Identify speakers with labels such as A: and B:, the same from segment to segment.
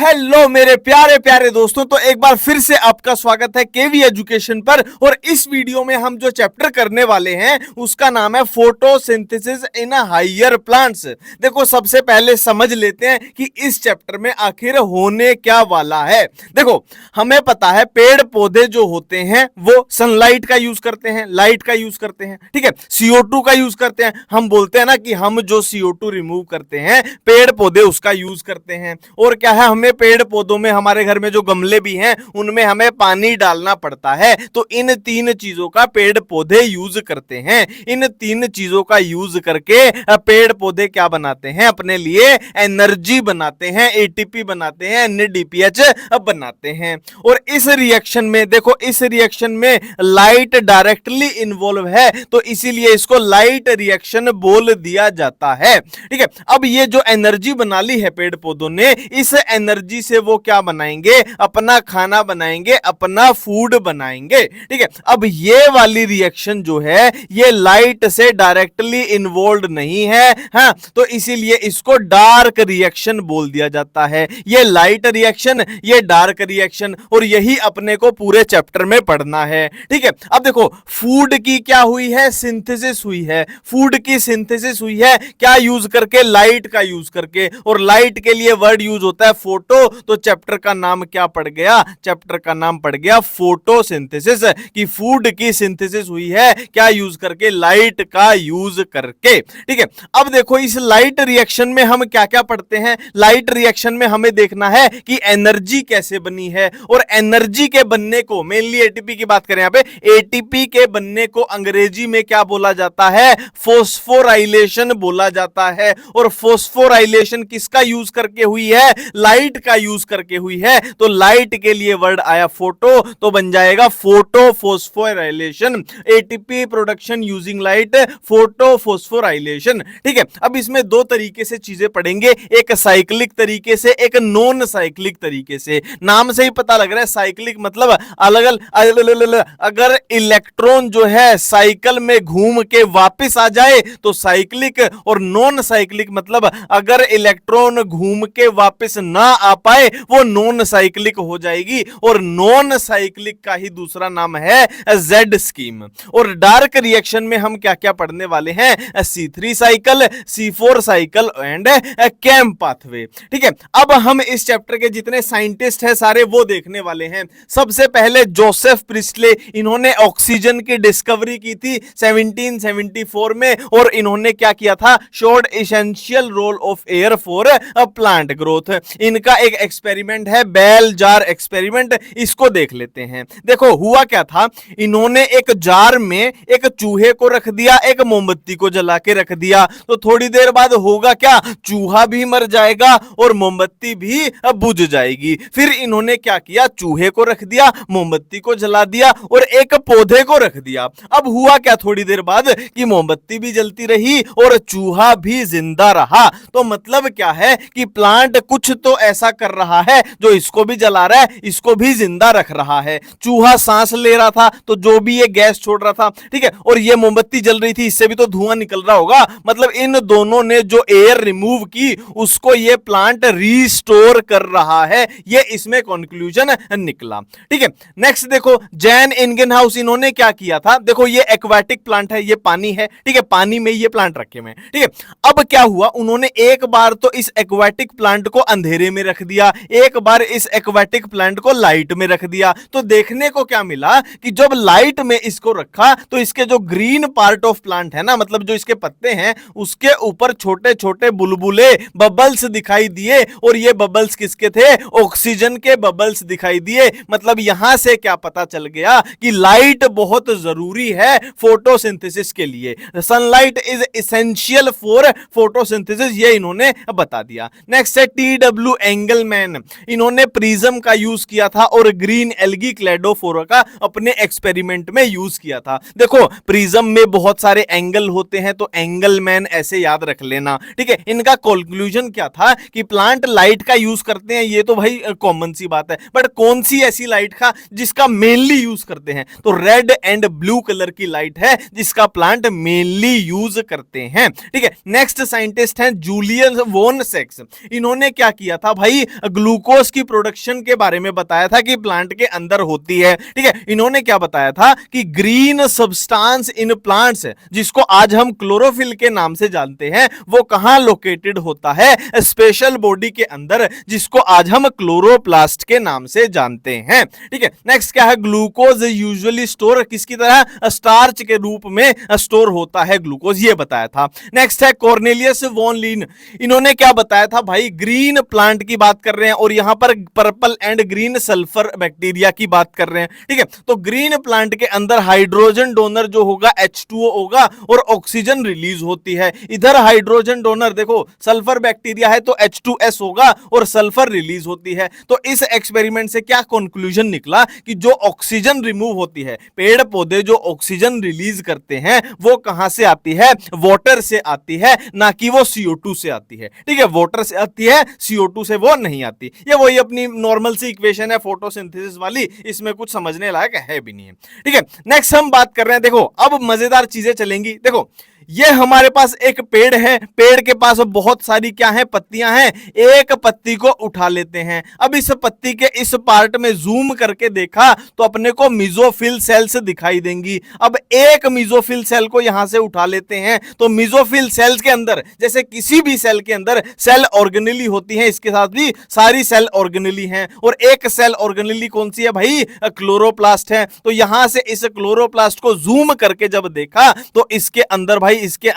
A: Hello मेरे प्यारे प्यारे दोस्तों, तो एक बार फिर से आपका स्वागत है केवी एजुकेशन पर। और इस वीडियो में हम जो चैप्टर करने वाले हैं उसका नाम है फोटोसिंथेसिस इन हायर प्लांट्स। देखो, सबसे पहले समझ लेते हैं कि इस चैप्टर में आखिर होने क्या वाला है। देखो, हमें पता है पेड़ पौधे जो होते हैं वो सनलाइट का यूज करते हैं, लाइट का यूज करते हैं, ठीक है, CO2 का यूज करते हैं। हम बोलते हैं ना कि हम जो CO2 रिमूव करते हैं, पेड़ पौधे उसका यूज करते हैं। और क्या है, हमें पेड़ पौधों में, हमारे घर में जो गमले भी हैं उनमें हमें पानी डालना पड़ता है। तो इन तीन चीजों का पेड़ पौधे यूज करते हैं। इन तीन चीजों का यूज करके पेड़ पौधे क्या बनाते हैं, अपने लिए एनर्जी बनाते हैं, ATP बनाते हैं, NADPH बनाते हैं। और इस रिएक्शन में देखो, इस रिएक्शन में लाइट डायरेक्टली इन्वॉल्व है, तो इसीलिए इसको लाइट रिएक्शन बोल दिया जाता है। ठीक है, अब ये जो एनर्जी बना ली है पेड़ पौधों ने, इस एनर्जी से वो क्या बनाएंगे, अपना खाना बनाएंगे, अपना फूड बनाएंगे। ठीक है, अब ये वाली रिएक्शन जो है ये लाइट से डायरेक्टली इन्वॉल्व नहीं है, हाँ, तो इसीलिए इसको डार्क रिएक्शन बोल दिया जाता है। ये लाइट रिएक्शन, ये डार्क रिएक्शन, और यही अपने को पूरे चैप्टर में पढ़ना है। ठीक है, अब देखो, फूड की क्या हुई है, सिंथेसिस हुई है। फूड की सिंथेसिस हुई है क्या यूज करके, लाइट का यूज करके। और लाइट के लिए वर्ड यूज होता है फोटो, तो चैप्टर का नाम क्या पड़ गया, चैप्टर का नाम पड़ गया फोटोसिंथेसिस। कि फूड की सिंथेसिस हुई है क्या यूज करके, लाइट का यूज करके। ठीक है, अब देखो, इस लाइट रिएक्शन में हम क्या क्या पढ़ते हैं। लाइट रिएक्शन में हमें देखना है कि एनर्जी कैसे बनी है। और एनर्जी के बनने को, मेनली एटीपी की बात करें यहां पे, एटीपी के बनने को अंग्रेजी में क्या बोला जाता है, फोस्फोराइलेशन बोला जाता है। और फोस्फोराइलेशन किसका यूज करके हुई है, लाइट का यूज करके हुई है। तो लाइट के लिए वर्ड आया फोटो, तो बन जाएगा photo phosphorylation. ATP production using light, photo phosphorylation. ठीक है, अब इसमें दो तरीके से चीजें पढ़ेंगे, एक साइक्लिक तरीके से, एक नॉन साइक्लिक तरीके से। नाम से ही पता लग रहा है, साइक्लिक मतलब अलग अलग, अगर इलेक्ट्रॉन जो है साइकिल में घूम के वापस आ जाए तो साइक्लिक, और नॉन साइक्लिक मतलब अगर इलेक्ट्रॉन घूम के वापस ना आ पाए वो नॉन साइक्लिक हो जाएगी। और नॉन साइक्लिक का ही दूसरा नाम है Z स्कीम। और डार्क रिएक्शन में हम क्या क्या पढ़ने वाले हैं, C3 cycle, C4 cycle and cam pathway. ठीक है, अब हम इस चैप्टर के जितने साइंटिस्ट हैं सारे वो देखने वाले हैं। सबसे पहले जोसेफ प्रिस्टले, इन्होंने ऑक्सीजन की डिस्कवरी की थी 1774 में। और इन्होंने क्या किया था, showed essential role of air for plant growth. इनका एक एक्सपेरिमेंट है बेल जार एक्सपेरिमेंट, इसको देख लेते हैं। देखो, हुआ क्या था, इन्होंने एक जार में एक चूहे को रख दिया, एक मोमबत्ती को जला के रख दिया। तो थोड़ी देर बाद होगा क्या, चूहा भी मर जाएगा और मोमबत्ती भी बुझ जाएगी। फिर इन्होंने क्या किया, चूहे को रख दिया, मोमबत्ती को जला दिया और एक पौधे को रख दिया। अब हुआ क्या, थोड़ी देर बाद कि मोमबत्ती भी जलती रही और चूहा भी जिंदा रहा। तो मतलब क्या है कि प्लांट कुछ तो ऐसा कर रहा है जो इसको भी जला रहा है, इसको भी जिंदा रख रहा है। चूहा सांस ले रहा था तो जो भी ये गैस छोड़ रहा था, ठीक है, और ये मोमबत्ती जल रही थी, इससे भी तो धुआं निकल रहा होगा। मतलब इन दोनों ने जो एयर रिमूव की उसको ये प्लांट रीस्टोर कर रहा है, ये इसमें कंक्लूजन निकला। ठीक है, नेक्स्ट देखो, जैन इंगेनहाउस, इन्होंने क्या किया था। देखो, ये एक्वाटिक प्लांट है, ये पानी है, ठीक है, पानी में ये प्लांट रखे हुए हैं। ठीक है, अब क्या हुआ, उन्होंने एक बार तो इस एक्वाटिक प्लांट को अंधेरे में रख दिया, एक बार इस एक्वाटिक प्लांट को लाइट में रख दिया। तो देखने को क्या मिला कि जब लाइट में इसको रखा तो इसके जो ग्रीन पार्ट ऑफ प्लांट है ना, मतलब जो इसके पत्ते हैं उसके ऊपर छोटे छोटे बुलबुले, बबल्स दिखाई दिए। और ये बबल्स किसके थे, ऑक्सीजन के बबल्स दिखाई दिए। मतलब यहां से क्या पता चल गया कि लाइट बहुत जरूरी है फोटोसिंथेसिस के लिए। Sunlight is essential for photosynthesis, ये इन्होंने बता दिया। नेक्स्ट है TW एंगलमैन, इन्होंने प्रिज्म का यूज किया था और ग्रीन एल्गी क्लेडोफोरा का अपने एक्सपेरिमेंट में यूज किया था। देखो, प्रिज्म में बहुत सारे एंगल होते हैं तो एंगलमैन ऐसे याद रख लेना। ठीक है, इनका कंक्लूजन क्या था कि प्लांट लाइट का यूज करते हैं, ये तो भाई कॉमन सी बात है, बट कौन सी ऐसी लाइट का जिसका मेनली यूज करते हैं, तो रेड एंड ब्लू कलर की लाइट है जिसका प्लांट मेनली यूज करते हैं। ठीक है, नेक्स्ट साइंटिस्ट हैं जूलियन वॉन सेक्स, इन्होंने क्या किया था भाई, भाई ग्लूकोज की प्रोडक्शन के बारे में बताया था कि प्लांट के अंदर होती है। ठीक है, इन्होंने क्या बताया था कि ग्रीन सब्सटेंस इन प्लांट्स, जिसको आज हम क्लोरोफिल के नाम से जानते हैं, वो कहां लोकेटेड होता है? स्पेशल बॉडी के अंदर, जिसको आज हम क्लोरोप्लास्ट के नाम से जानते हैं। ठीक है, नेक्स्ट क्या है? ग्लूकोज यूजुअली स्टोर किसकी तरह? स्टार्च के रूप में स्टोर होता है ग्लूकोज, ये बताया था। नेक्स्ट है कॉर्नेलियस वॉन लीन, इन्होंने क्या बताया था भाई? ग्रीन प्लांट की बात कर रहे हैं और यहां पर purple and green sulphur bacteria की बात कर रहे हैं। ठीक है, तो ग्रीन प्लांट के अंदर हाइड्रोजन डोनर जो होगा H2O होगा और ऑक्सीजन रिलीज होती है। इधर हाइड्रोजन डोनर देखो सल्फर बैक्टीरिया है तो H2S होगा और सल्फर रिलीज होती है। तो इस एक्सपेरिमेंट से क्या कंक्लूजन निकला कि जो ऑक्सीजन रिमूव होती है, पेड़ पौधे जो ऑक्सीजन रिलीज करते हैं, वो कहां से आती है? वाटर से आती है, ना कि वो CO2 से आती है। ठीक है, वाटर से आती है, CO2 से वो नहीं आती। ये वही अपनी नॉर्मल सी इक्वेशन है फोटोसिंथेसिस वाली, इसमें कुछ समझने लायक है भी नहीं है। ठीक है, नेक्स्ट हम बात कर रहे हैं, देखो अब मजेदार चीजें चलेंगी। देखो ये हमारे पास एक पेड़ है, पेड़ के पास बहुत सारी क्या है? पत्तियां हैं। एक पत्ती को उठा लेते हैं। अब इस पत्ती के इस पार्ट में जूम करके देखा तो अपने को मिजोफिल सेल्स दिखाई देंगी। अब एक मिजोफिल सेल को यहां से उठा लेते हैं तो मिजोफिल सेल्स के अंदर, जैसे किसी भी सेल के अंदर सेल ऑर्गेनेली होती है, इसके साथ भी सारी सेल ऑर्गेनेली हैं और एक सेल ऑर्गेनेली कौन सी है भाई? क्लोरोप्लास्ट है। तो यहां से इस क्लोरोप्लास्ट को जूम करके जब देखा तो इसके अंदर भाई, इसके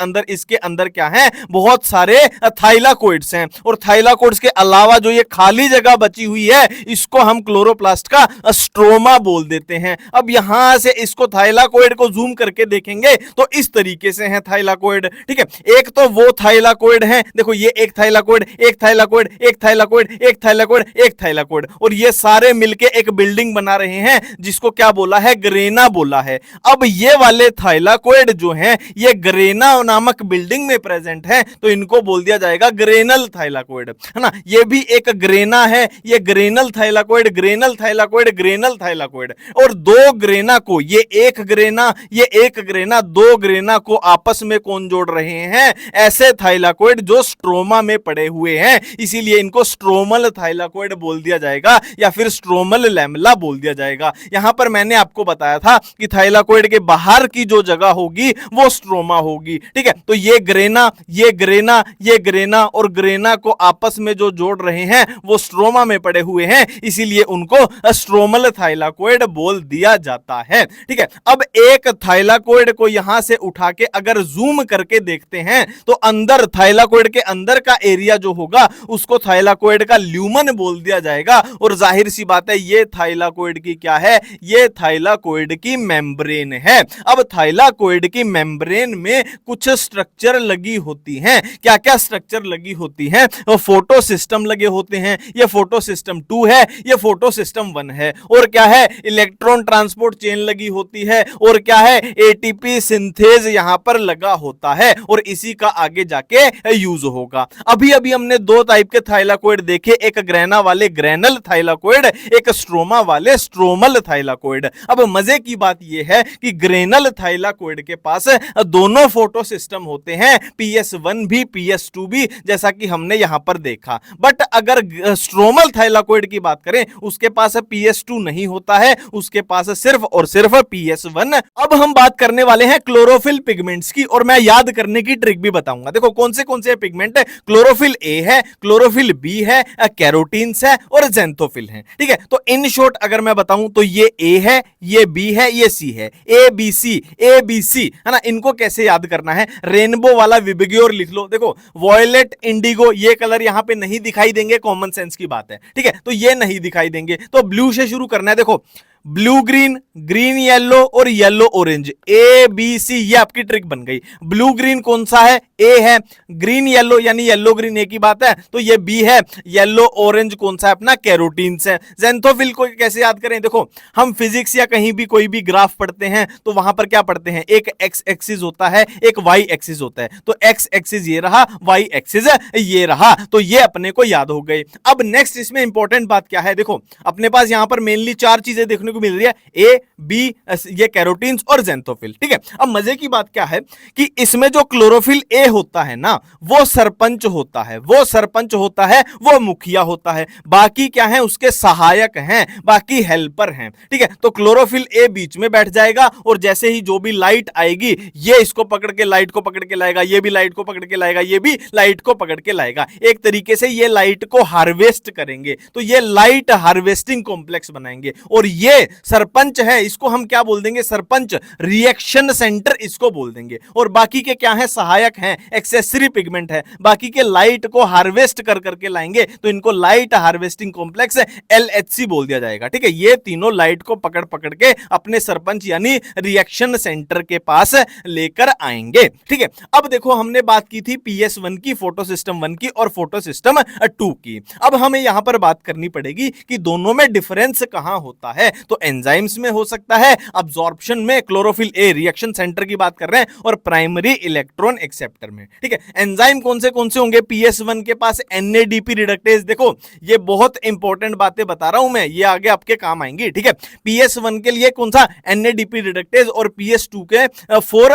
A: अंदर क्या है? बहुत सारे थाइलाकोइड्स हैं और थाइलाकोइड्स के अलावा जो ये खाली जगह बची हुई है, इसको हम क्लोरोप्लास्ट का स्ट्रोमा बोल देते हैं। अब यहां से इसको थाइलाकोइड को जूम करके देखेंगे तो इस तरीके से है थाइलाकोइड। ठीक है, एक तो वो थाइलाकोइड है, देखो ये एक थाइलाकोइड, एक थाइलाकोइड, एक थाइलाकोइड, एक थाइलाकोइड, एक थाइलाकोइड, और ये सारे मिलके एक बिल्डिंग बना रहे हैं जिसको क्या बोला है? ग्रेना बोला है। अब ये वाले थाइलाकोइड जो हैं, ये ग्रेना नामक बिल्डिंग में प्रेजेंट है, तो इनको बोल दिया जाएगा ग्रेनल थाइलाकोइड, है ना। ये भी एक ग्रेना है, ये granal thylakoid, granal thylakoid, granal thylakoid. और दो ग्रेना को, ये एक ग्रेना, ये एक ग्रेना, दो ग्रेना को आपस में कौन जोड़ रहे हैं? ऐसे थाइलाकोइड जो स्ट्रोमा में पड़े हुए हैं, इसीलिए इनको स्ट्रोमल थाइलाकोइड बोल दिया जाएगा या फिर स्ट्रोमल लैमेला बोल दिया जाएगा। यहां पर मैंने आपको बताया था कि थाइलाकोइड के बाहर की जो जगह होगी वो स्ट्रोमा होगी। ठीक है, तो ये ग्रेना, ये ग्रेना, ये ग्रेना और ग्रेना को आपस में जो जोड़ रहे हैं वो स्ट्रोमा में पड़े हुए हैं, इसीलिए उनको स्ट्रोमल थाइलाकोइड बोल दिया जाता है। ठीक है, अब एक थाइलाकोइड को यहां से उठा के अगर जूम करके देखते हैं तो अंदर थाइलाकोइड के अंदर का एरिया जो होगा उसको थाइलाकोइड का ल्यूमन बोल दिया जाएगा। और जाहिर सी बात है ये थाइलाकोइड की क्या है? ये थाइलाकोइड की मेम्ब्रेन है। अब थाइलाकोइड की मेम्ब्रेन में कुछ स्ट्रक्चर लगी होती हैं। क्या क्या स्ट्रक्चर लगी होती हैं? फोटो सिस्टम लगे होते हैं, ये फोटो सिस्टम 2 है, ये फोटो सिस्टम 1 है। और क्या है? इलेक्ट्रॉन ट्रांसपोर्ट चेन लगी होती है। और क्या है? एटीपी सिंथेज यहां पर लगा होता है और इसी का आगे जाके यूज होगा। अभी अभी हमने दो टाइप के थाइलाकोइड देखे, एक ग्रेना वाले ग्रेनल थाइलाकोइड, एक स्ट्रोमा वाले स्ट्रोमल थाइलाकोइड। अब मजे की बात यह है कि ग्रेनल थाइलाकोइड के पास दोनों फोटो सिस्टम होते हैं, PS1 भी PS2 भी, जैसा कि हमने यहां पर देखा। बट अगर स्ट्रोमल थाइलाकोइड की बात करें उसके पास PS2 नहीं होता है, उसके पास सिर्फ और सिर्फ PS1। अब हम बात करने वाले हैं क्लोरोफिल पिगमेंट्स की और मैं याद करने की ट्रिक भी बताऊंगा। देखो कौन से पिगमेंट है? क्लोरोफिल ए है, क्लोरोफिल बी है, कैरोटीन्स है और ज़ैंथोफिल है। ठीक है, तो इन शॉर्ट अगर मैं बताऊं तो ये ए है, ये बी है, ये सी है, ए बी सी, है ना। इनको कैसे याद करना है? रेनबो वाला विबग्योर लिख लो। देखो वॉयलेट, इंडिगो, ये कलर यहां पे नहीं दिखाई देंगे, कॉमन सेंस की बात है। ठीक है, तो ये नहीं दिखाई देंगे, तो ब्लू से शुरू करना है। देखो ब्लू ग्रीन, ग्रीन येलो और yellow orange, A B C, ये आपकी ट्रिक बन गई। ब्लू ग्रीन कौन सा है? ए है। ग्रीन येलो यानी येलो ग्रीन एक ही बात है, तो ये बी है। येलो ऑरेंज कौन सा है? अपना कैरोटीन्स है। ज़ैंथोफिल को कैसे याद करें? देखो हम फिजिक्स या कहीं भी कोई भी ग्राफ पढ़ते हैं तो वहां पर क्या पढ़ते हैं? एक एक्स एक्सिस होता है, एक वाई एक्सिस होता है। तो एक्स एक्सिस ये रहा, वाई एक्सिस ये रहा, तो ये अपने को याद हो गई। अब नेक्स्ट इसमें इंपॉर्टेंट बात क्या है? देखो अपने पास यहां पर मेनली चार चीजें देखने को को मिल रही है ए बी, ये कैरोटीन्स और ज़ैंथोफिल। ठीक है, अब मजे की बात क्या है कि इसमें जो क्लोरोफिल ए होता है ना, वो सरपंच होता है, वो सरपंच होता है, वो मुखिया होता है, बाकी क्या है उसके सहायक हैं, बाकी हेल्पर हैं। ठीक है, तो क्लोरोफिल ए बीच में बैठ जाएगा और जैसे ही जो भी लाइट आएगी ये इसको पकड़ के लाइट को पकड़ के लाएगा, ये भी लाइट को पकड़ के लाएगा, ये भी लाइट को पकड़ के लाएगा। एक तरीके से ये लाइट को हार्वेस्ट करेंगे, तो ये लाइट हार्वेस्टिंग कॉम्प्लेक्स बनाएंगे। और ये सरपंच है, इसको हम क्या बोल देंगे, सरपंच रिएक्शन सेंटर इसको बोल देंगे। और बाकी के क्या है, सहायक हैं, एक्सेसरी पिगमेंट है, बाकी के लाइट को हार्वेस्ट कर करके लाएंगे, तो इनको लाइट हार्वेस्टिंग कॉम्प्लेक्स LHC बोल दिया जाएगा। ठीक है, ये तीनों लाइट को पकड़ पकड़ के अपने सरपंच यानी रिएक्शन सेंटर के पास लेकर आएंगे। ठीक है, अब देखो हमने बात की थी PS1 की, फोटो सिस्टम 1 की और फोटो सिस्टम 2 की। अब हमें यहां पर बात करनी पड़ेगी कि दोनों में डिफरेंस कहां होता है। तो एंजाइम्स में हो सकता है, अब्जॉर्प्शन में क्लोरोफिल ए रिएक्शन सेंटर की बात कर रहे हैं, और प्राइमरी इलेक्ट्रॉन एक्सेप्टर में। ठीक है, एंजाइम कौन से होंगे, PS1 के पास NADP रिडक्टेज। देखो ये बहुत इंपॉर्टेंट बातें बता रहा हूं मैं, ये आगे आपके काम आएंगी। ठीक है, PS1 के लिए कौन सा, NADP रिडक्टेज, और PS2 के फॉर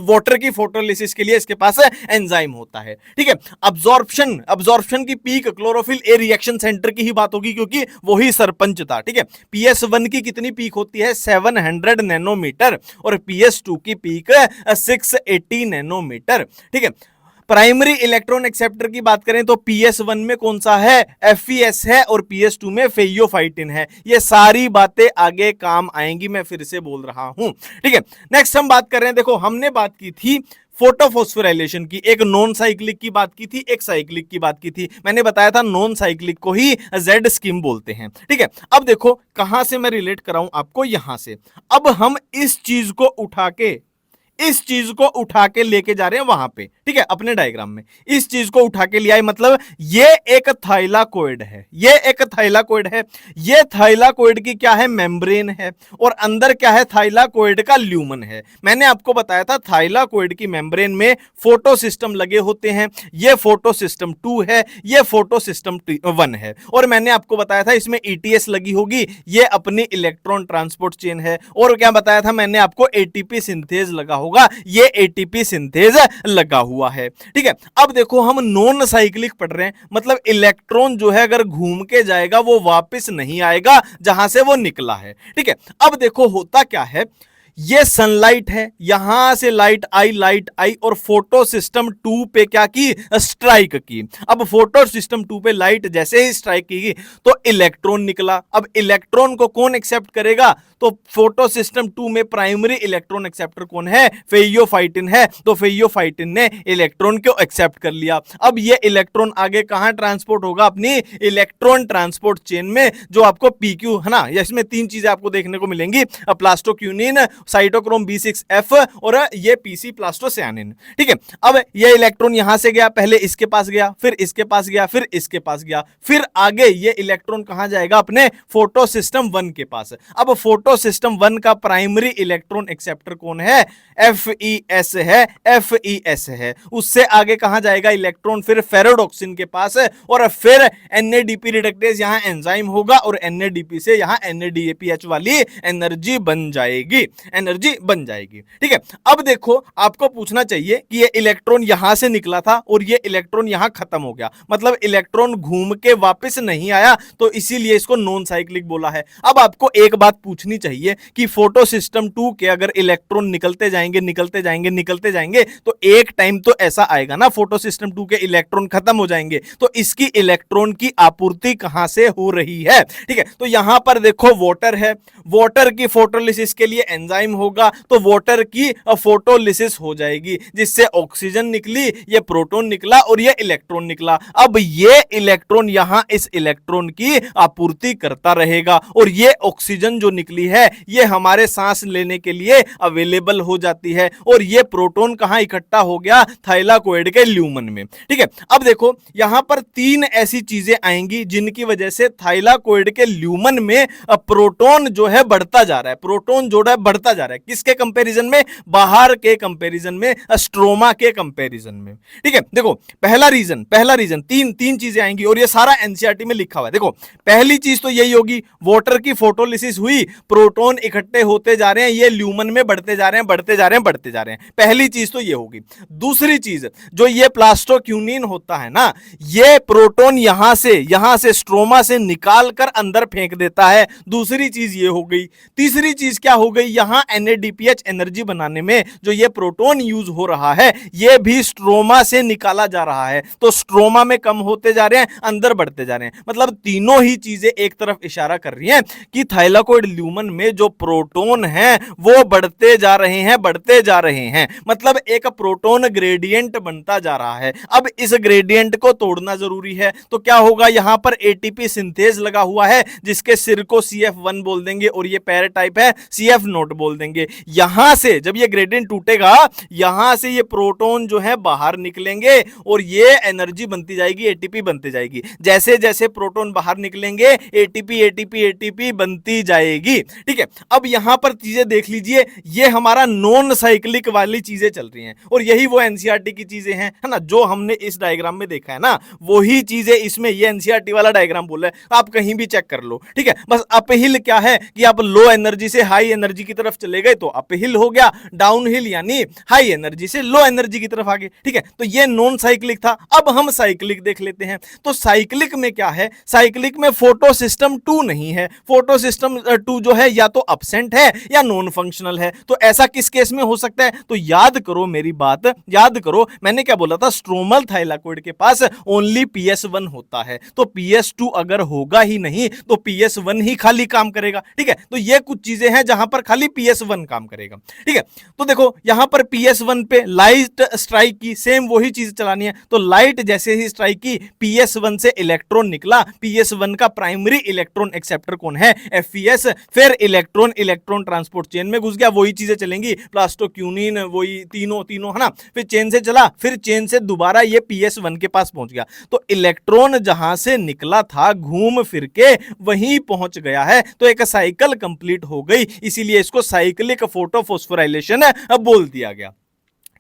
A: वाटर की फोटोलिसिस के लिए इसके पास एंजाइम होता है। ठीक है, अब्जॉर्प्शन की peak chlorophyll A reaction centre की ही बात होगी क्योंकि वही सरपंच था। ठीक है, PS1 की कितनी पीक होती है, 700 नैनोमीटर, और PS2 की पीक 680 नैनोमीटर। ठीक है, प्राइमरी इलेक्ट्रॉन एक्सेप्टर की बात करें तो PS1 में कौन सा है, FES है, और PS2 में फेइयोफाइटिन है। ये सारी बातें आगे काम आएंगी, मैं फिर से बोल रहा हूं। ठीक है, नेक्स्ट हम बात कर रहे हैं, देखो हमने बात की थी फोटोफॉस्फोराइलेशन की, एक नॉन साइक्लिक की बात की थी, एक साइक्लिक की बात की थी। मैंने बताया था नॉन साइक्लिक को ही Z स्कीम बोलते हैं। ठीक है, अब देखो कहां से मैं रिलेट कराऊं आपको, यहां से। अब हम इस चीज को उठा के लेके जा रहे हैं वहां पे। ठीक है, अपने डायग्राम में इस चीज को उठा के ले आए, मतलब ये एक थाइलाकोइड है, ये एक थाइलाकोइड है, ये थाइलाकोइड की क्या है, मेम्ब्रेन है, और अंदर क्या है, थाइलाकोइड का ल्यूमन है। मैंने आपको बताया था थाइलाकोइड की मेम्ब्रेन में फोटो सिस्टम लगे होते हैं, ये फोटो सिस्टम 2 है, ये फोटो सिस्टम 1 है, और मैंने आपको बताया था इसमें ETS लगी होगी, ये अपनी इलेक्ट्रॉन ट्रांसपोर्ट चेन है, और क्या बताया था मैंने आपको, ATP सिंथेज लगा होगा, ये ATP सिंथेज लगा हुआ है। ठीक है, अब देखो हम नॉन साइक्लिक पढ़ रहे हैं, मतलब इलेक्ट्रॉन जो है अगर घूम के जाएगा वो वापस नहीं आएगा जहां से वो निकला है। ठीक है, अब देखो होता क्या है, ये सनलाइट है, यहां से लाइट आई और फोटो सिस्टम 2 पे क्या की, स्ट्राइक की। अब फोटो सिस्टम 2 पे लाइट जैसे ही स्ट्राइक की तो इलेक्ट्रॉन निकला। अब इलेक्ट्रॉन को कौन एक्सेप्ट करेगा, तो फोटो सिस्टम 2 में प्राइमरी इलेक्ट्रॉन एक्सेप्टर कौन है, फेइयोफाइटिन है, तो फेइयोफाइटिन ने इलेक्ट्रॉन को एक्सेप्ट कर लिया। अब ये इलेक्ट्रॉन आगे कहां ट्रांसपोर्ट होगा, अपनी इलेक्ट्रॉन ट्रांसपोर्ट चेन में, जो आपको PQ है ना, इसमें 3 चीजें आपको देखने को मिलेंगी, प्लास्टोक्यूनिन, साइटोक्रोम B6F और ये PC प्लास्टोसियानिन। ठीक है, अब ये इलेक्ट्रॉन यहां से गया, पहले इसके पास गया, फिर इसके पास गया, फिर इसके पास गया, फिर आगे ये इलेक्ट्रॉन कहां जाएगा, अपने फोटो सिस्टम 1 के पास। अब फोटो सिस्टम 1 का प्राइमरी इलेक्ट्रॉन एक्सेप्टर कौन है, FES है, FES है। उससे आगे कहां जाएगा इलेक्ट्रॉन, फिर फेरोडॉक्सिन के पास, और फिर NADP रिडक्टेज, यहां एंजाइम होगा, और NADP से यहां NADPH वाली एनर्जी बन जाएगी, ठीक है। अब देखो आपको पूछना चाहिए कि ये इलेक्ट्रॉन यहां से निकला था और ये इलेक्ट्रॉन यहां खत्म हो गया, मतलब इलेक्ट्रॉन घूम के वापस नहीं आया, तो इसीलिए इसको नॉन साइक्लिक बोला है। अब आपको एक बात पूछनी चाहिए कि फोटो सिस्टम 2 के अगर इलेक्ट्रॉन निकलते जाएंगे तो एक टाइम तो ऐसा आएगा ना, फोटो सिस्टम 2 के इलेक्ट्रॉन खत्म हो जाएंगे, तो इसकी इलेक्ट्रॉन की आपूर्ति कहां से हो रही है, ठीक है। तो यहां पर देखो वाटर है, वाटर की फोटोलिसिस के लिए एंजाइम होगा, तो वाटर की फोटोलिसिस हो जाएगी, जिससे ऑक्सीजन निकली, ये प्रोटॉन निकला और ये इलेक्ट्रॉन निकला। अब ये इलेक्ट्रॉन यहां इस इलेक्ट्रॉन की आपूर्ति करता रहेगा, और ये ऑक्सीजन जो निकली है ये हमारे सांस लेने के लिए अवेलेबल हो जाती है, और ये प्रोटॉन कहां इकट्ठा हो गया, थाइलाकोइड के ल्यूमन में, ठीक है। अब देखो यहां पर 3 ऐसी चीजें आएंगी जिनकी वजह से थाइलाकोइड के ल्यूमन में प्रोटॉन जो है बढ़ता जा रहा है, प्रोटॉन जोड़ा है बढ़ता जा रहा है, किसके कंपैरिजन में, बाहर के कंपैरिजन में, स्ट्रोमा के कंपैरिजन में, ठीक है। देखो पहला रीजन तीन चीजें आएंगी, और ये सारा एनसीईआरटी में लिखा हुआ है। देखो पहली चीज तो यही होगी, वाटर की फोटोलिसिस हुई, प्रोटॉन इकट्ठे होते जा रहे हैं, ये ल्यूमन में बढ़ते जा रहे हैं, बढ़ते जा रहे हैं, बढ़ते जा रहे हैं। पहली चीज तो ये होगी। दूसरी चीज, जो ये प्लास्टोक्यूनिन होता है ना, ये प्रोटॉन यहां से स्ट्रोमा से निकाल कर अंदर फेंक देता है। दूसरी चीज ये हो गई। तीसरी चीज क्या हो गई, यहां NADPH एनर्जी बनाने में जो ये प्रोटॉन यूज हो रहा है, ये भी स्ट्रोमा से निकाला जा रहा है। तो स्ट्रोमा में कम होते जा रहे हैं, अंदर बढ़ते जा रहे हैं। मतलब तीनों ही चीजें एक तरफ इशारा कर रही हैं कि थाइलाकोइड ल्यूमन में जो प्रोटॉन हैं वो बढ़ते जा रहे हैं, बढ़ते जा रहे हैं। मतलब एक प्रोटॉन ग्रेडियंट बनता जा रहा है। अब इस ग्रेडियंट को तोड़ना जरूरी है। तो क्या होगा, यहां पर ATP सिंथेज लगा हुआ है, जिसके सिर को CF1 बोल देंगे और ये पैरा टाइप है CF0 बोल देंगे। यहां से जब ये ग्रेडियंट टूटेगा, यहां से ये प्रोटॉन जो है बाहर निकलेंगे और ये एनर्जी बनती जाएगी, ATP बनती जाएगी। जैसे जैसे प्रोटॉन बाहर निकलेंगे, ATP बनती जाएगी। ठीक है, अब यहां पर चीजें देख लीजिए, ये हमारा नॉन साइक्लिक वाली चीजें चल रही हैं और यही वो NCERT की चीजें हैं, है ना, जो हमने इस डायग्राम में देखा है ना, वही चीजें इसमें ये NCERT वाला डायग्राम बोल रहा है। आप कहीं भी चेक कर लो। ठीक है, बस अपहिल क्या है कि आप लो एनर्जी से हाई एनर्जी की तरफ चले गए तो अपहिल हो गया, डाउनहिल यानी हाई एनर्जी से लो एनर्जी की तरफ आ गए। ठीक है, तो ये नॉन साइक्लिक था। अब हम साइक्लिक देख लेते हैं। तो साइक्लिक में क्या है, साइक्लिक में फोटो सिस्टम 2 नहीं है। फोटो सिस्टम 2 जो है या तो अब्सेंट है या नॉन फंक्शनल है। तो ऐसा किस केस में हो सकता है, तो याद करो मेरी बात, याद करो मैंने क्या बोला था, स्ट्रोमल थाइलाकोइड के पास ओनली PS1 होता है। तो PS2 अगर होगा ही नहीं तो PS1 ही खाली काम करेगा। ठीक है, तो ये कुछ चीजें हैं जहां पर खाली PS1 काम करेगा। ठीक है, तो देखो यहां पर PS1 पे लाइट स्ट्राइक की, सेम वही चीज चलानी है। तो लाइट जैसे ही स्ट्राइक की, PS1 से इलेक्ट्रॉन निकला। PS1 का प्राइमरी इलेक्ट्रॉन एक्सेप्टर कौन है, FES। फिर इलेक्ट्रॉन इलेक्ट्रॉन ट्रांसपोर्ट चेन में घुस गया, वही चीजें चलेंगी, प्लास्टोक्यूनिन, वही तीनों है ना। फिर चेन से चला, फिर चेन से दोबारा ये PS1 के पास पहुंच गया। तो इलेक्ट्रॉन जहां से निकला था, घूम फिर के वहीं पहुंच गया है। तो एक साइकिल कंप्लीट हो गई, इसीलिए इसको साइक्लिक फोटोफॉस्फोराइलेशन बोल दिया गया।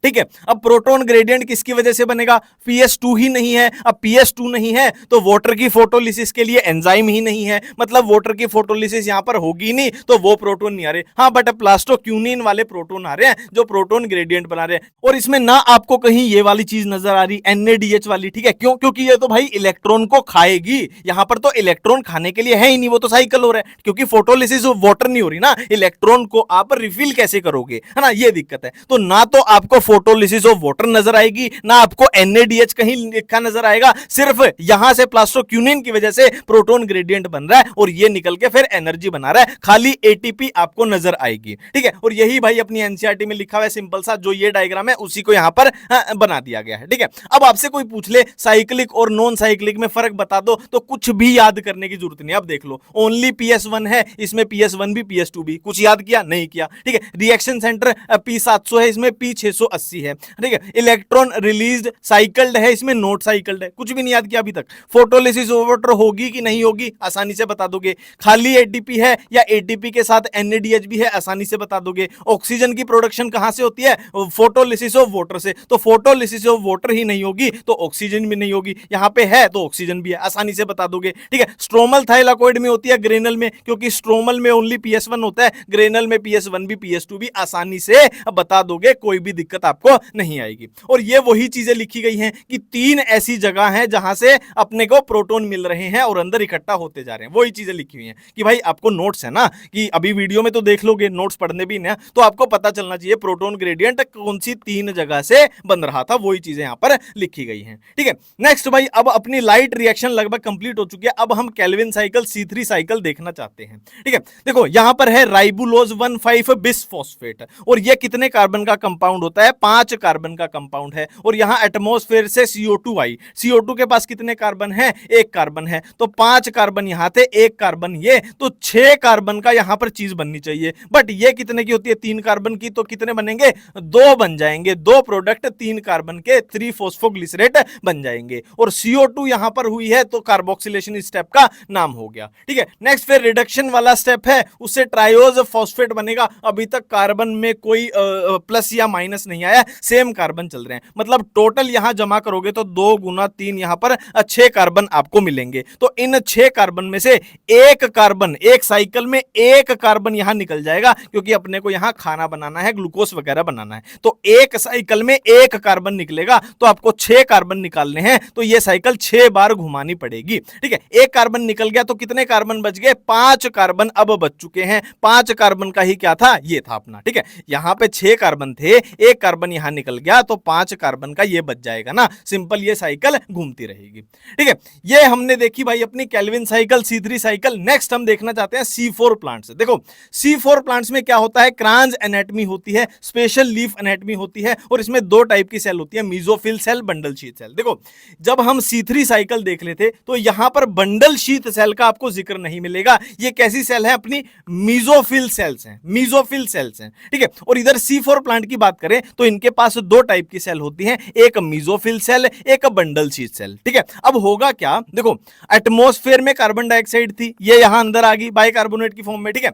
A: ठीक है, अब प्रोटॉन ग्रेडियंट किसकी वजह से बनेगा, PS2 ही नहीं है। अब PS2 नहीं है तो वाटर की फोटोलिसिस के लिए एंजाइम ही नहीं है। मतलब वाटर की फोटोलिसिस यहां पर होगी नहीं, तो वो प्रोटॉन नहीं आ रहे। हाँ, बट प्लास्टोक्यूनिन वाले प्रोटॉन आ रहे हैं जो प्रोटॉन ग्रेडियंट बना रहे हैं। और इसमें ना आपको कहीं ये वाली चीज नजर आ रही, NADH वाली। ठीक है, क्यों, क्योंकि ये तो भाई इलेक्ट्रॉन को खाएगी। यहां पर तो इलेक्ट्रॉन खाने के लिए है ही नहीं, वो तो साइकिल हो रहा है। क्योंकि फोटोलिसिस वाटर नहीं हो रही ना, इलेक्ट्रॉन को आप रिफिल कैसे करोगे, है ना, ये दिक्कत है। तो ना तो आपको फोटोलिसिस ऑफ वाटर नजर आएगी, ना आपको NADH कहीं लिखा नजर आएगा। सिर्फ यहां से प्लास्टोक्यूनिन की वजह से प्रोटॉन ग्रेडियंट बन रहा है और ये निकल के फिर एनर्जी बना रहा है। खाली ATP आपको नजर आएगी। ठीक है, और यही भाई अपनी NCERT में लिखा हुआ है, सिंपल सा जो ये डायग्राम है उसी को यहां पर बना दिया गया है। ठीक है, अब आपसे कोई पूछ ले साइक्लिक और नॉन साइक्लिक में फर्क बता दो, तो कुछ भी याद करने की जरूरत नहीं। अब देख लो, ओनली PS1 है, इसमें PS1 भी PS2 भी। कुछ याद किया, नहीं किया। ठीक है, रिएक्शन सेंटर P700 है, इसमें P680 है। ठीक है, इलेक्ट्रॉन रिलीज्ड साइकिल्ड है, इसमें नॉट साइकिल्ड है। कुछ भी नहीं याद किया अभी तक। फोटोलिसिस ऑफ वाटर होगी कि नहीं होगी, आसानी से बता दोगे। खाली ATP है या ATP के साथ NADH भी है, आसानी से बता दोगे। ऑक्सीजन की प्रोडक्शन कहां से होती है, फोटोलिसिस ऑफ वाटर से। तो फोटोलिसिस ऑफ वाटर ही नहीं होगी तो ऑक्सीजन भी नहीं होगी। यहां पे है तो ऑक्सीजन भी है, आसानी से बता दोगे। ठीक है, स्ट्रोमल थाइलाकोइड में होती है, ग्रेनल में, क्योंकि स्ट्रोमल में ओनली PS1 होता है, ग्रेनल में PS1 भी PS2 भी, आसानी से बता दोगे, कोई भी दिक्कत आपको नहीं आएगी। और ये वही चीजें लिखी गई हैं कि 3 ऐसी जगह हैं जहां से अपने को प्रोटॉन मिल रहे हैं और अंदर इकट्ठा होते जा रहे हैं। वही चीजें लिखी हुई हैं कि भाई आपको नोट्स है ना, कि अभी वीडियो में तो देख लोगे, नोट्स पढ़ने भी ना, तो आपको पता चलना चाहिए प्रोटॉन ग्रेडियंट कौन सी 3 जगह से बन रहा था। वही चीजें यहां पर लिखी गई हैं। ठीक है, नेक्स्ट भाई, अब अपनी लाइट रिएक्शन लगभग कंप्लीट हो चुकी है। अब हम केल्विन साइकिल C3 साइकिल देखना चाहते हैं। ठीक है, देखो यहां पर है राइबुलोज 1,5 बिसफॉस्फेट, और ये कितने कार्बन का कंपाउंड होता है, 5 कार्बन का कंपाउंड है। और यहां एटमॉस्फेयर से CO2 आई, CO2 के पास कितने कार्बन है, 1 कार्बन है। तो 5 कार्बन यहां थे, 1 कार्बन ये, तो 6 कार्बन का यहां पर चीज बननी चाहिए। बट ये कितने की होती है, 3 कार्बन की, तो कितने बनेंगे, 2 बन जाएंगे। 2 प्रोडक्ट 3 कार्बन के 3 फॉस्फोग्लिसरेट बन जाएंगे। और CO2 यहां पर हुई है तो कार्बोक्सिलेशन स्टेप का नाम हो गया। ठीक है, नेक्स्ट फिर रिडक्शन वाला स्टेप है, उससे ट्रायोज फॉस्फेट बनेगा। अभी तक कार्बन में कोई प्लस या माइनस नहीं आया, सेम कार्बन चल रहे हैं। मतलब टोटल यहां जमा करोगे तो 2 गुना 3 यहां पर 6 कार्बन आपको मिलेंगे। तो इन 6 कार्बन में से एक कार्बन, एक साइकिल में एक कार्बन यहां निकल जाएगा, क्योंकि अपने को यहां खाना बनाना है, ग्लूकोज वगैरह बनाना है। तो एक साइकिल में एक कार्बन निकलेगा, तो आपको 6 कार्बन निकालने हैं, तो यह साइकिल 6 बार घुमानी पड़ेगी। ठीक है, एक कार्बन निकल गया तो कितने कार्बन बच गए? 5 कार्बन अब बच चुके हैं। 5 कार्बन का ही क्या था? ये था अपना। ठीक है, यहां पे 6 कार्बन थे, एक कार्बन यहां निकल गया तो 5 कार्बन का ये बच जाएगा ना। सिंपल, ये साइकिल घूमती रहेगी। ठीक है, ये हमने देखी भाई अपनी Calvin cycle, C3 cycle. Next हम देखना चाहते हैं C4 प्लांट्स। देखो C4 प्लांट्स में क्या होता है? क्रांज एनाटॉमी होती है, स्पेशल लीफ एनाटॉमी होती है, और इसमें 2 टाइप की सेल होती है, mesophyll cell, bundle sheath cell. देखो जब हम C3 साइकिल देख लेते तो यहां पर बंडल शीथ सेल का आपको जिक्र नहीं मिलेगा। ये कैसी सेल है? अपनी मीजोफिल सेल्स हैं, मीजोफिल सेल्स हैं। ठीक है, और इधर C4 प्लांट की बात करें तो इनके पास 2 टाइप की सेल होती हैं, एक मीजोफिल सेल, एक बंडल शीथ सेल। ठीक है, अब होगा क्या? देखो एटमॉस्फेयर में कार्बन डाइऑक्साइड थी, ये यहां अंदर आ गई बाइकार्बोनेट की फॉर्म में। ठीक है,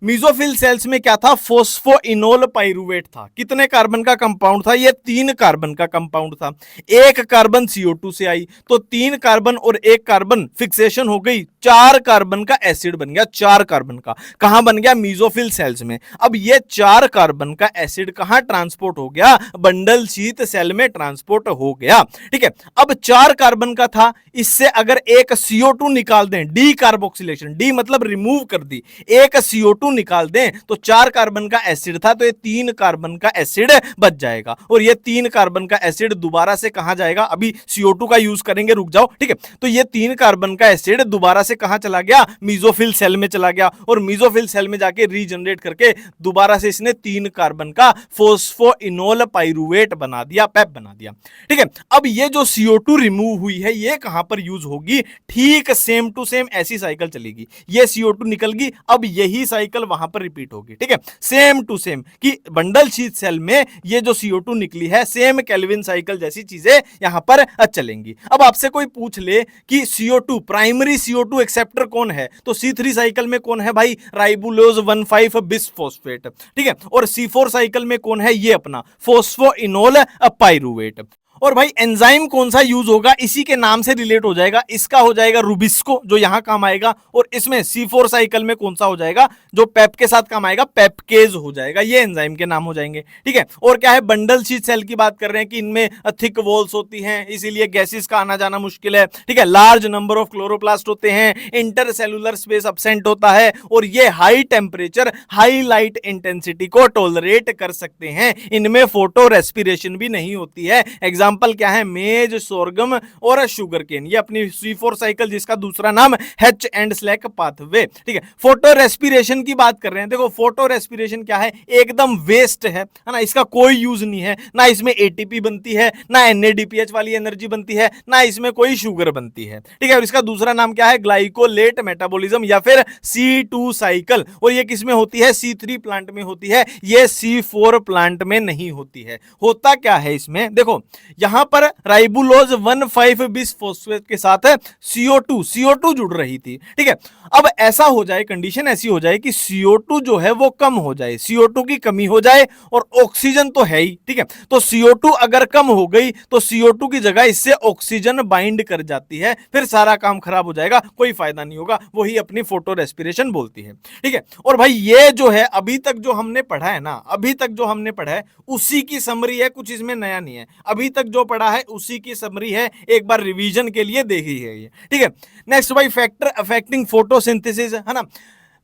A: मीजोफिल सेल्स में क्या था? फोस्फोइनोल पाइरुवेट था। कितने कार्बन का कंपाउंड था? ये 3 कार्बन का कंपाउंड था। एक कार्बन CO2 से आई, तो 3 कार्बन और एक कार्बन फिक्सेशन हो गई, 4 कार्बन का एसिड बन गया। 4 कार्बन का कहां बन गया? मीजोफिल सेल्स में। अब ये 4 कार्बन का एसिड कहां ट्रांसपोर्ट हो गया? बंडल शीथ सेल में ट्रांसपोर्ट हो गया। ठीक है, अब 4 कार्बन का था, इससे अगर एक CO2 निकाल दें, डी कार्बोक्सिलेशन, डी मतलब रिमूव कर दी, एक CO2 निकाल दें तो 4 कार्बन का एसिड था, तो ये 3 कार्बन का एसिड बच जाएगा। और ये 3 कार्बन का एसिड दोबारा से कहां जाएगा? अभी CO2 का यूज करेंगे, रुक जाओ। ठीक है, तो ये 3 कार्बन का एसिड दोबारा से कहां चला गया? मीजोफिल सेल में चला गया, और मीजोफिल सेल में जाके रीजनरेट करके दोबारा से इसने 3 कार्बन का फोस्फोइनोल पाइरुवेट बना दिया, पेप बना दिया। ठीक है, अब ये जो CO2 रिमूव हुई है, ये कहां पर यूज होगी? ठीक सेम टू सेम ऐसी साइकिल चलेगी। ये CO2 निकल गई, अब यही साइकिल वहां पर रिपीट होगी। ठीक है, सेम टू सेम कि बंडल शीथ सेल में ये जो CO2 निकली है, सेम केल्विन साइकिल जैसी चीजें यहां पर चलेंगी। अब आपसे कोई पूछ ले कि CO2 प्राइमरी CO2 एक्सेप्टर कौन है, तो C3 साइकिल में कौन है भाई? Ribulose 1,5 bisphosphate. ठीक है, और C4 साइकिल में कौन है? ये अपना फोस्फोइनोल पाइरुवेट। और भाई एंजाइम कौन सा यूज होगा? इसी के नाम से रिलेट हो जाएगा, इसका हो जाएगा रुबिस्को, जो यहां काम आएगा। और इसमें C4 साइकिल में कौन सा हो जाएगा? जो पेप के साथ काम आएगा, पेपकेज हो जाएगा। ये एंजाइम के नाम हो जाएंगे। ठीक है, और क्या है? बंडल शीथ सेल की बात कर रहे हैं कि इनमें थिक वॉल्स होती हैं, इसीलिए गैसेस का आना जाना मुश्किल है। ठीक है, लार्ज नंबर ऑफ क्लोरोप्लास्ट होते हैं, इंटरसेलुलर स्पेस अब्सेंट होता है, और ये high temperature, high light intensity को टॉलरेट कर सकते हैं। इनमें फोटो रेस्पिरेशन भी नहीं होती है। एग्जाम्पल क्या है? मेज, सोरगम और शुगर केन। ये अपनी C4 साइकिल, जिसका दूसरा नाम H एंड स्लैक पाथवे। ठीक है, फोटो रेस्पिरेशन की बात कर रहे हैं। देखो फोटो रेस्पिरेशन क्या है? एकदम वेस्ट है ना, इसका कोई यूज नहीं है। ना इसमें ATP बनती है, ना NADPH वाली एनर्जी बनती है, ना इसमें कोई शुगर बनती है। ठीक है, और इसका दूसरा नाम क्या है? ग्लाइकोलेट मेटाबॉलिज्म या फिर C2 साइकिल। और ये किस में होती है? C3 प्लांट में होती है, ये C4 प्लांट में नहीं होती है। होता क्या है इसमें? देखो यहां पर राइबुलोज 1,5 बिसफॉस्फेट के साथ CO2 जुड़ रही थी। ठीक है, अब ऐसा हो जाए, कंडीशन ऐसी हो जाए कि CO2 जो है वो कम हो जाए, CO2 की कमी हो जाए, और ऑक्सीजन तो है ही। ठीक है, तो CO2 अगर कम हो गई तो CO2 की जगह इससे ऑक्सीजन बाइंड कर जाती है, फिर सारा काम खराब हो जाएगा, कोई फायदा नहीं होगा। वही अपनी फोटो रेस्पिरेशन बोलती है। ठीक है, और भाई ये जो है अभी तक जो हमने पढ़ा है ना, अभी तक जो हमने पढ़ा है उसी की समरी है, कुछ इसमें नया नहीं है। अभी तक जो पढ़ा है उसी की समरी है, एक बार रिवीजन के लिए देखी है ये। ठीक है, नेक्स्ट भाई फैक्टर अफेक्टिंग फोटोसिंथेसिस है ना।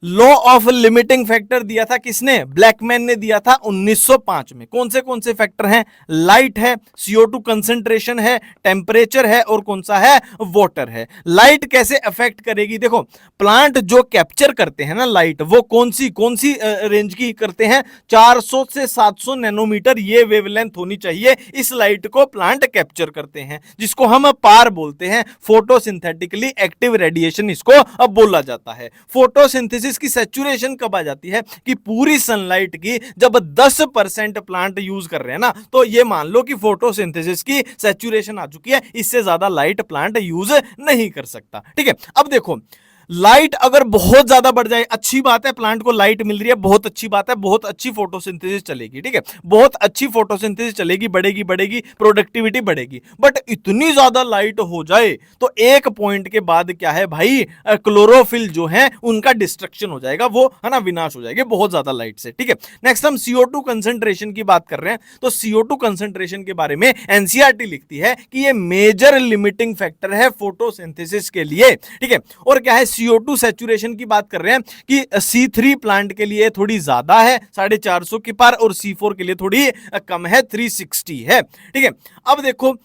A: लॉ ऑफ लिमिटिंग फैक्टर दिया था किसने? ब्लैकमैन ने दिया था 1905 में। कौन से फैक्टर हैं? लाइट है, CO2 कंसंट्रेशन है, टेम्परेचर है, और कौन सा है? वाटर है। लाइट कैसे अफेक्ट करेगी? देखो प्लांट जो कैप्चर करते हैं ना लाइट, वो कौन सी रेंज की करते हैं? 400 से 700 नैनोमीटर ये वेवलेंथ होनी चाहिए। इस लाइट को प्लांट कैप्चर करते हैं, जिसको हम पार बोलते हैं, फोटोसिंथेटिकली एक्टिव रेडिएशन इसको अब बोला जाता है। फोटोसिंथेसिस की सैचुरेशन कब आ जाती है? कि पूरी सनलाइट की जब 10% प्लांट यूज कर रहे हैं ना, तो ये मान लो कि फोटोसिंथेसिस की सैचुरेशन आ चुकी है, इससे ज्यादा लाइट प्लांट यूज नहीं कर सकता। ठीक है, अब देखो लाइट अगर बहुत ज्यादा बढ़ जाए, अच्छी बात है, प्लांट को लाइट मिल रही है, बहुत अच्छी बात है, बहुत अच्छी फोटोसिंथेसिस चलेगी, ठीक है, बहुत अच्छी फोटोसिंथेसिस चलेगी, बढ़ेगी बढ़ेगी, प्रोडक्टिविटी बढ़ेगी। बट इतनी ज्यादा लाइट हो जाए तो एक पॉइंट के बाद क्या है भाई, क्लोरोफिल जो है उनका डिस्ट्रक्शन हो जाएगा, वो है ना, विनाश हो जाएगी बहुत ज्यादा लाइट से, ठीक है। नेक्स्ट हम CO2 कंसंट्रेशन की बात कर रहे हैं, तो CO2 कंसंट्रेशन के बारे में एनसीईआरटी लिखती है कि ये मेजर लिमिटिंग फैक्टर है फोटोसिंथेसिस के लिए, ठीक है। और क्या है, CO2 सैचुरेशन की बात कर रहे हैं कि C3 प्लांट के लिए थोड़ी ज्यादा है 450 के पार, और C4 के लिए थोड़ी कम है 360 है, ठीक है। अब देखो,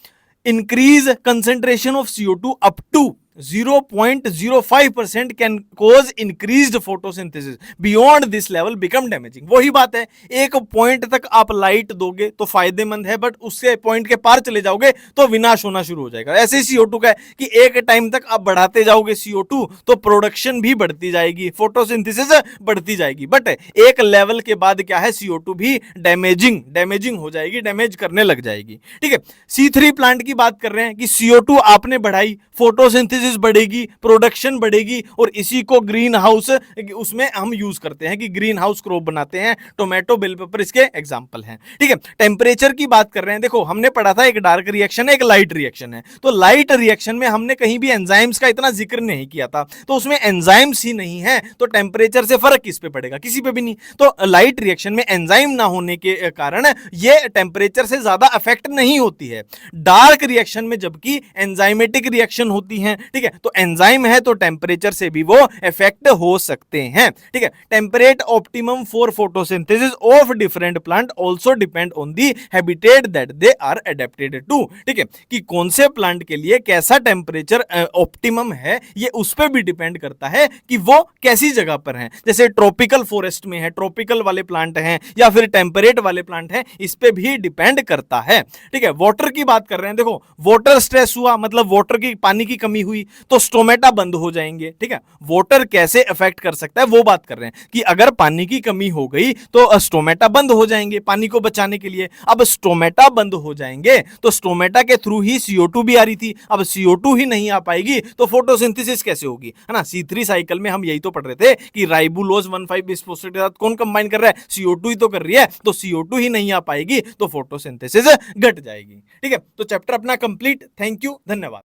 A: increase concentration of CO2 up to 0.05% can cause increased photosynthesis, beyond this level become damaging. वही बात है, एक पॉइंट तक आप लाइट दोगे तो फायदेमंद है, बट उससे पॉइंट के पार चले जाओगे तो विनाश होना शुरू हो जाएगा। ऐसे CO2 का है कि एक टाइम तक आप बढ़ाते जाओगे CO2 तो प्रोडक्शन भी बढ़ती जाएगी, फोटोसिंथेसिस बढ़ती जाएगी, बट एक लेवल के बाद क्या है, CO2 भी डैमेजिंग हो जाएगी, डैमेज करने लग जाएगी, ठीक है। C3 प्लांट की बात कर रहे हैं कि CO2 आपने बढ़ाई, फोटोसिंथेसिस बढ़ेगी, प्रोडक्शन बढ़ेगी, और इसी को ग्रीन हाउस उसमें हम यूज करते हैं कि ग्रीन हाउस क्रॉप बनाते हैं, टोमेटो, बेल पेपर इसके एग्जांपल हैं, ठीक है। टेम्परेचर की बात कर रहे हैं, देखो हमने पढ़ा था एक डार्क रिएक्शन है, एक लाइट रिएक्शन है, तो लाइट रिएक्शन में हमने कहीं भी एंजाइम्स का इतना जिक्र नहीं किया था, तो उसमें एंजाइम्स ही नहीं है, तो टेम्परेचर से फर्क किस पे पड़ेगा, किसी पे भी नहीं। तो लाइट रिएक्शन में एंजाइम ना होने के कारण ये टेम्परेचर से ज्यादा अफेक्ट नहीं होती है। डार्क रिएक्शन में जबकि एंजाइमेटिक रिएक्शन होती है, ठीक है, तो एंजाइम है तो टेम्परेचर से भी वो इफेक्ट हो सकते हैं, ठीक है। Temperate optimum for photosynthesis of different plant also depend on the habitat that they are adapted to, ठीक है, कि कौन से प्लांट के लिए कैसा टेम्परेचर ऑप्टिमम है, ये उस पर भी डिपेंड करता है कि वो कैसी जगह पर है। जैसे ट्रॉपिकल फॉरेस्ट में है, ट्रॉपिकल वाले प्लांट हैं, या फिर टेम्परेट वाले प्लांट हैं, इस पे भी डिपेंड करता है, ठीक है। वाटर की बात कर रहे हैं, देखो वाटर स्ट्रेस हुआ मतलब वाटर की, पानी की कमी हुई तो स्टोमेटा बंद हो जाएंगे, ठीक है। वाटर कैसे अफेक्ट कर सकता है वो बात कर रहे हैं कि अगर पानी की कमी हो गई तो स्टोमेटा बंद हो जाएंगे पानी को बचाने के लिए। अब स्टोमेटा बंद हो जाएंगे तो स्टोमेटा के थ्रू ही CO2 भी आ रही थी, अब CO2 ही नहीं आ पाएगी तो फोटोसिंथेसिस कैसे होगी, है ना। C3 साइकिल में हम यही तो पढ़ रहे थे कि राइबोलोज 1,5-बिस्फोस्फेट के साथ कौन कंबाइन कर रहा है, CO2 ही तो कर रही है, तो CO2 ही नहीं आ पाएगी तो फोटोसिंथेसिस घट जाएगी, ठीक है। तो चैप्टर अपना कंप्लीट। थैंक यू, धन्यवाद।